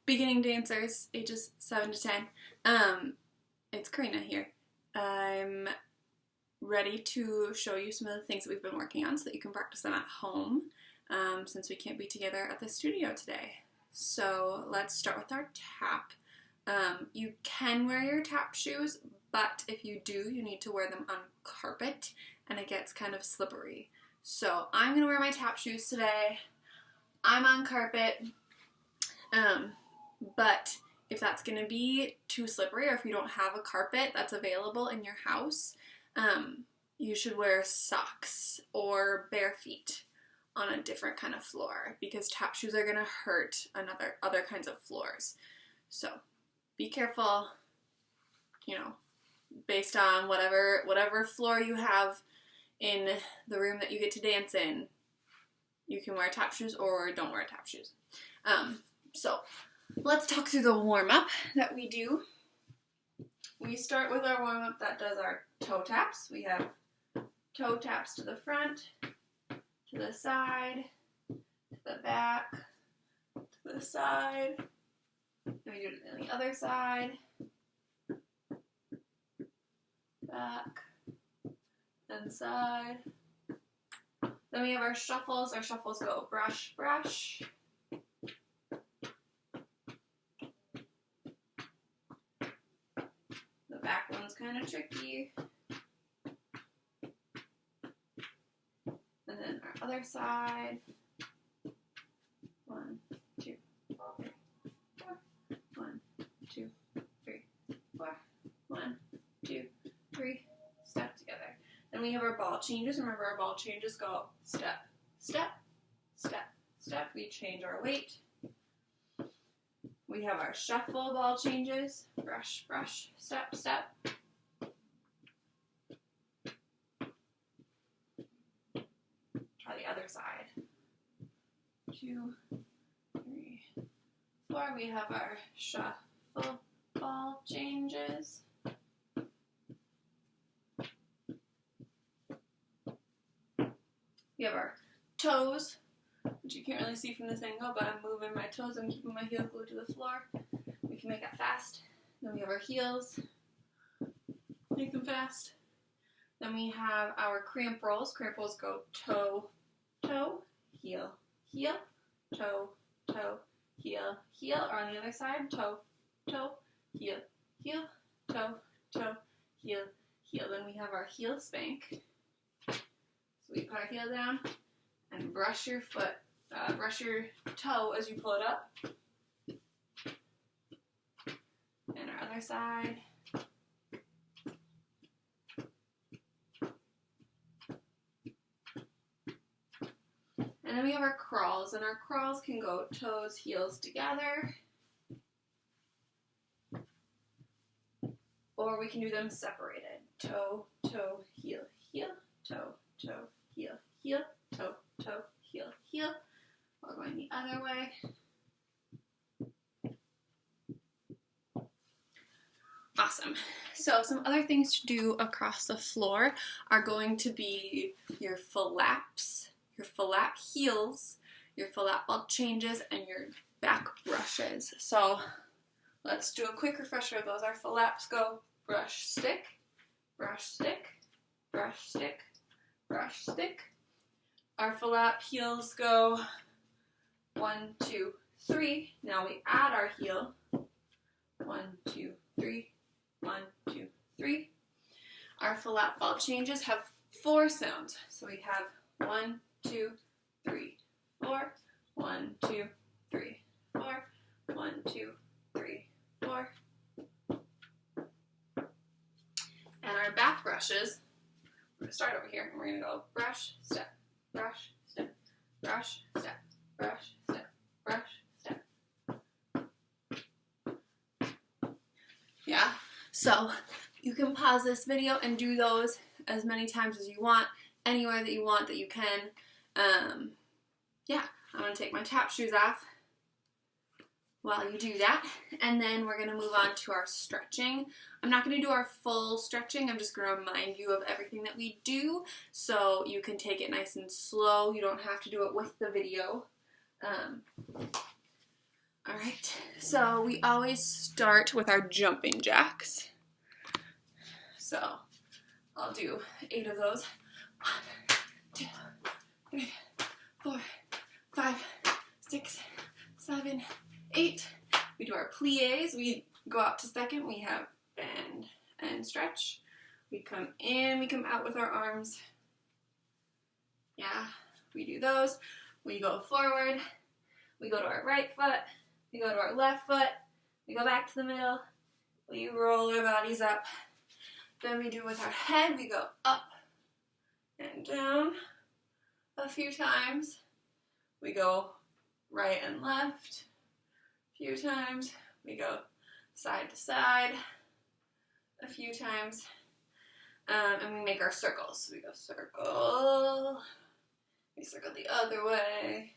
Beginning dancers, ages 7 to 10. It's Carina here. I'm ready to show you some of the things that we've been working on so that you can practice them at home, since we can't be together at the studio today. So let's start with our tap. You can wear your tap shoes, but if you do, you need to wear them on carpet and it gets kind of slippery. So I'm going to wear my tap shoes today. I'm on carpet, but if that's going to be too slippery, or if you don't have a carpet that's available in your house, you should wear socks or bare feet on a different kind of floor, because tap shoes are going to hurt other kinds of floors. So be careful, based on whatever floor you have in the room that you get to dance in. You can wear tap shoes or don't wear tap shoes. So let's talk through the warm-up that we do. We start with our warm-up that does our toe taps. We have toe taps to the front, to the side, to the back, to the side. Then we do it on the other side, back, and side. Then we have our shuffles. Our shuffles go brush, brush. The back one's kind of tricky. And then our other side. 1, 2, 3, 4. 1, 2, 3, 4. 1, 2, 3. Step together. Then we have our ball changes. Remember, our ball changes go step, step, step, step. We change our weight. We have our shuffle ball changes. Brush, brush, step, step. Try the other side. 2, 3, 4. We have our shuffle ball changes. We have our toes, which you can't really see from this angle, but I'm moving my toes and keeping my heel glued to the floor. We can make that fast. Then we have our heels. Make them fast. Then we have our cramp rolls. Cramp rolls go toe, toe, heel, heel, toe, toe, heel, heel. Or on the other side, toe, toe, heel, heel, toe, toe, heel, heel. Then we have our heel spank. So we put our heel down and brush your toe as you pull it up. And our other side. And then we have our crawls, and our crawls can go toes, heels together. Or we can do them separated. Toe, toe, heel, heel, toe, toe, heel, heel, toe, toe, heel, heel. Or going the other way. Awesome. So some other things to do across the floor are going to be your flaps, your flap heels, your flap ball changes, and your back brushes. So let's do a quick refresher of those. Our flaps go brush, stick, brush, stick, brush, stick, brush, stick. Our flap heels go 1, 2, 3. Now we add our heel. 1, 2, 3. 1, 2, 3. Our flap ball changes have 4 sounds. So we have 1, 2, 3, 4. 1, 2, 3, 4. 1, 2, 3, 4. And our back brushes, we're going to start over here, and we're going to go brush, step, brush, step, brush, step, brush, step, brush, step. Yeah, so you can pause this video and do those as many times as you want, anywhere that you want that you can. Yeah, I'm going to take my tap shoes off while you do that, and then we're going to move on to our stretching. I'm not going to do our full stretching. I'm just going to remind you of everything that we do so you can take it nice and slow. You don't have to do it with the video. All right, So we always start with our jumping jacks. So I'll do 8 of those. 1, 2, 3, 4, 5, 6, 7, 8. We do our plies. We go out to second. We have bend and stretch. We come in, we come out with our arms. Yeah, we do those. We go forward. We go to our right foot. We go to our left foot. We go back to the middle. We roll our bodies up. Then we do with our head. We go up and down a few times. We go right and left a few times. We go side to side a few times. And we make our circles. We go circle. We circle the other way.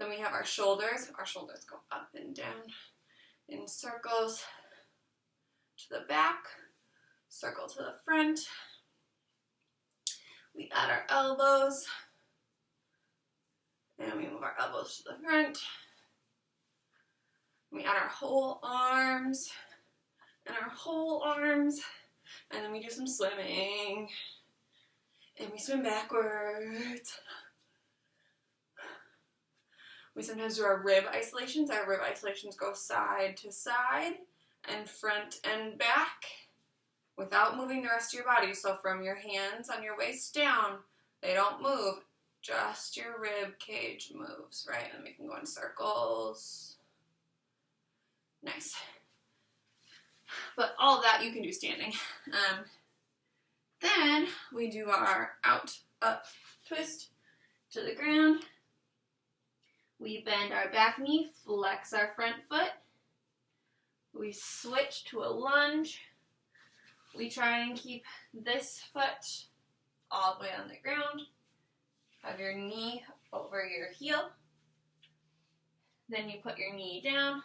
Then we have our shoulders. Our shoulders go up and down in circles to the back, circle to the front. We add our elbows, and we move our elbows to the front. We add our whole arms, and our whole arms, and then we do some swimming, and we swim backwards. We sometimes do our rib isolations. Our rib isolations go side to side and front and back without moving the rest of your body. So from your hands on your waist down, they don't move. Just your rib cage moves, right? And we can go in circles. Nice. But all of that you can do standing. Then we do our out, up, twist to the ground. We bend our back knee, flex our front foot. We switch to a lunge. We try and keep this foot all the way on the ground. Have your knee over your heel. Then you put your knee down.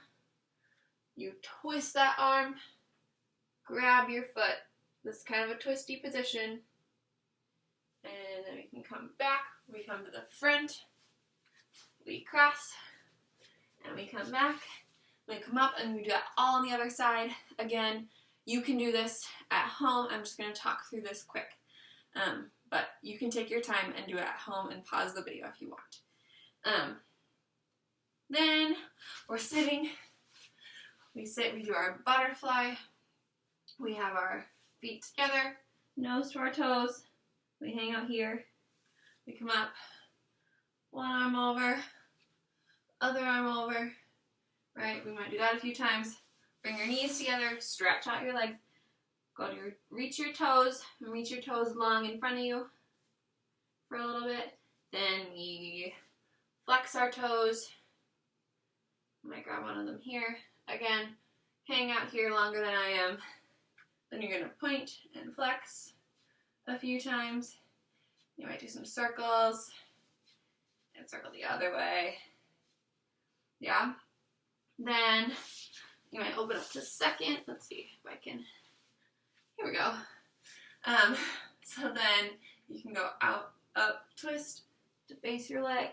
You twist that arm. Grab your foot. This is kind of a twisty position. And then we can come back. We come to the front. We cross, and we come back, we come up, and we do that all on the other side. Again, you can do this at home. I'm just going to talk through this quick, but you can take your time and do it at home and pause the video if you want. Then we're sitting. We sit, we do our butterfly. We have our feet together, nose to our toes. We hang out here. We come up. One arm over, other arm over, right? We might do that a few times. Bring your knees together, stretch out your legs. Reach your toes, and reach your toes long in front of you for a little bit. Then we flex our toes. I might grab one of them here. Again, hang out here longer than I am. Then you're going to point and flex a few times. You might do some circles. And circle the other way. Yeah. Then you might open up to second. Let's see if I can. Here we go. So then you can go out, up, twist to face your leg.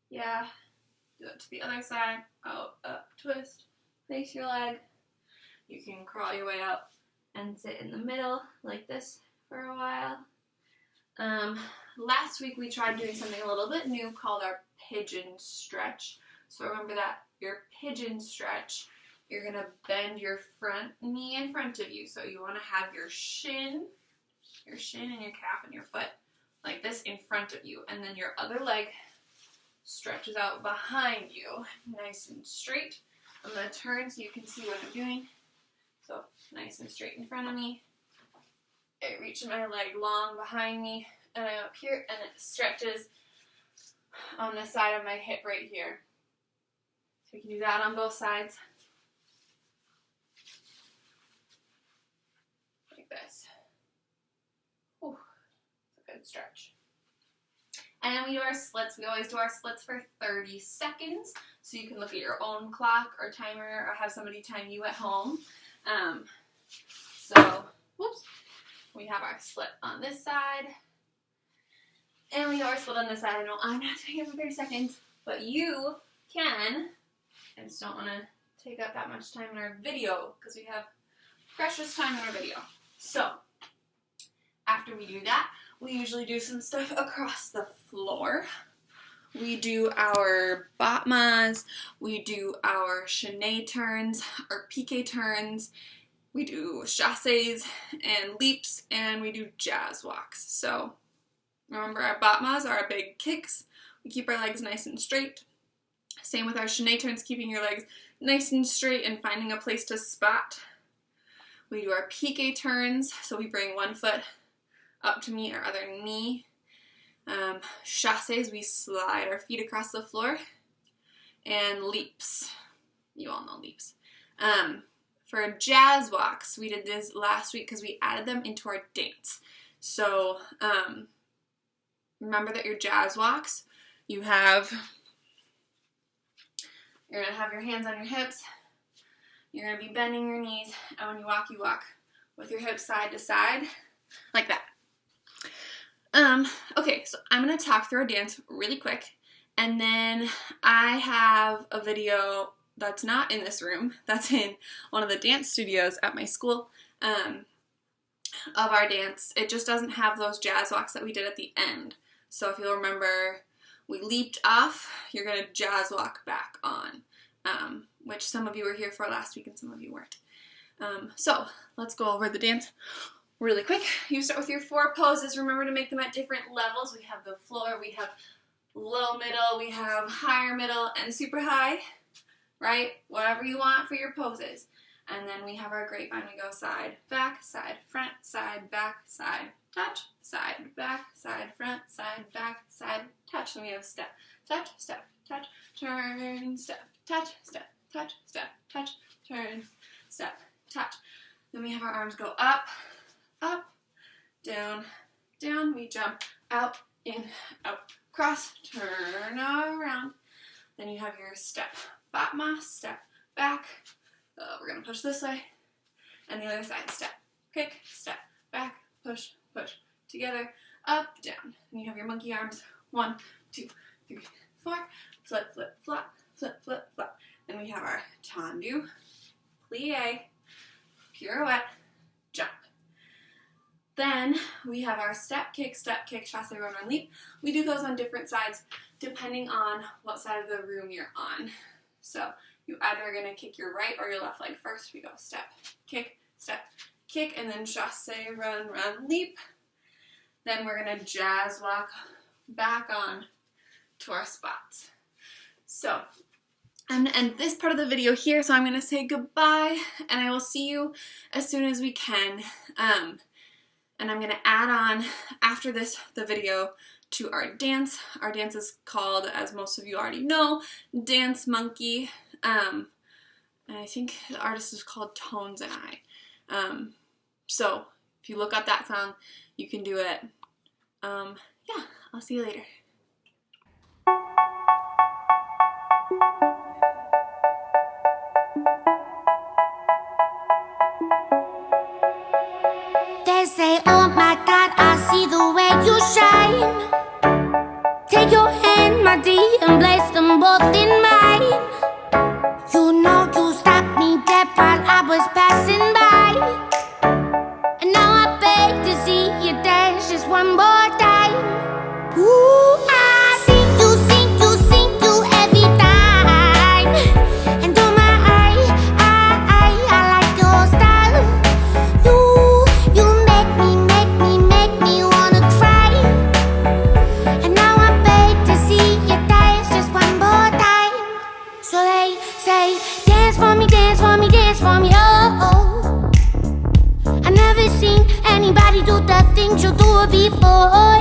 Yeah. Do it to the other side. Out, up, twist, face your leg. You can crawl your way up and sit in the middle like this for a while. Last week we tried doing something a little bit new called our pigeon stretch. So remember that your pigeon stretch, you're going to bend your front knee in front of you. So you want to have your shin and your calf and your foot like this in front of you. And then your other leg stretches out behind you, nice and straight. I'm going to turn so you can see what I'm doing. So nice and straight in front of me. I reach my leg long behind me, and I'm up here, and it stretches on the side of my hip right here. So you can do that on both sides. Like this. Ooh, it's a good stretch. And then we do our splits. We always do our splits for 30 seconds, so you can look at your own clock or timer or have somebody time you at home. Whoops. We have our split on this side, and we have our split on this side. I know I'm not doing it for 30 seconds, but you can I just don't want to take up that much time in our video because we have precious time in our video. So, after we do that, we usually do some stuff across the floor. We do our batmas, we do our chaîné turns, our piqué turns, we do chassés and leaps, and we do jazz walks. So remember, our batmas are our big kicks. We keep our legs nice and straight. Same with our chaîné turns, keeping your legs nice and straight and finding a place to spot. We do our piqué turns, so we bring one foot up to meet our other knee. Chassés, we slide our feet across the floor. And leaps, you all know leaps. For jazz walks, we did this last week because we added them into our dance. So remember that your jazz walks, you're gonna have your hands on your hips, you're gonna be bending your knees, and when you walk with your hips side to side, like that. Okay, so I'm going to talk through our dance really quick, and then I have a video that's not in this room, that's in one of the dance studios at my school, of our dance. It just doesn't have those jazz walks that we did at the end. So if you'll remember, we leaped off, you're going to jazz walk back on, which some of you were here for last week and some of you weren't. So let's go over the dance really quick. You start with your 4 poses. Remember to make them at different levels. We have the floor, we have low middle, we have higher middle, and super high, right? Whatever you want for your poses. And then we have our grapevine. We go side, back, side, front, side, back, side, touch, side, back, side, front, side, back, side, touch. Then we have step, touch, touch, turn, step, touch, touch, turn, step, touch. Then we have our arms go up, up, down, down. We jump out, in, out, cross, turn around. Then you have your step, batma, step, back. We're going to push this way. And the other side, step, kick, step, back, push, push. Together, up, down. And you have your monkey arms. 1, 2, 3, 4. Flip, flip, flop, flip, flip, flop. Then we have our tendu, plie, pirouette, jump. Then we have our step, kick, chassé, run, run, leap. We do those on different sides depending on what side of the room you're on. So you either are going to kick your right or your left leg first. We go step, kick, and then chassé, run, run, leap. Then we're going to jazz walk back on to our spots. So I'm going to end this part of the video here, so I'm going to say goodbye, and I will see you as soon as we can. And I'm going to add on, after this, the video to our dance. Our dance is called, as most of you already know, Dance Monkey. And I think the artist is called Tones and I. So if you look up that song, you can do it. Yeah, I'll see you later. They say, oh my God, I see the way you shine. Take your hand, my dear, and place them both in mine. You know you stopped me dead while I was passing by. And now I beg to see you dance just one more time. Ooh, I see you every time. And oh my, I like your style. You make me wanna cry. And now I beg to see you dance just one more time. So they say, dance for me, dance for me, dance for me, oh, oh. I never seen anybody do the things you do before.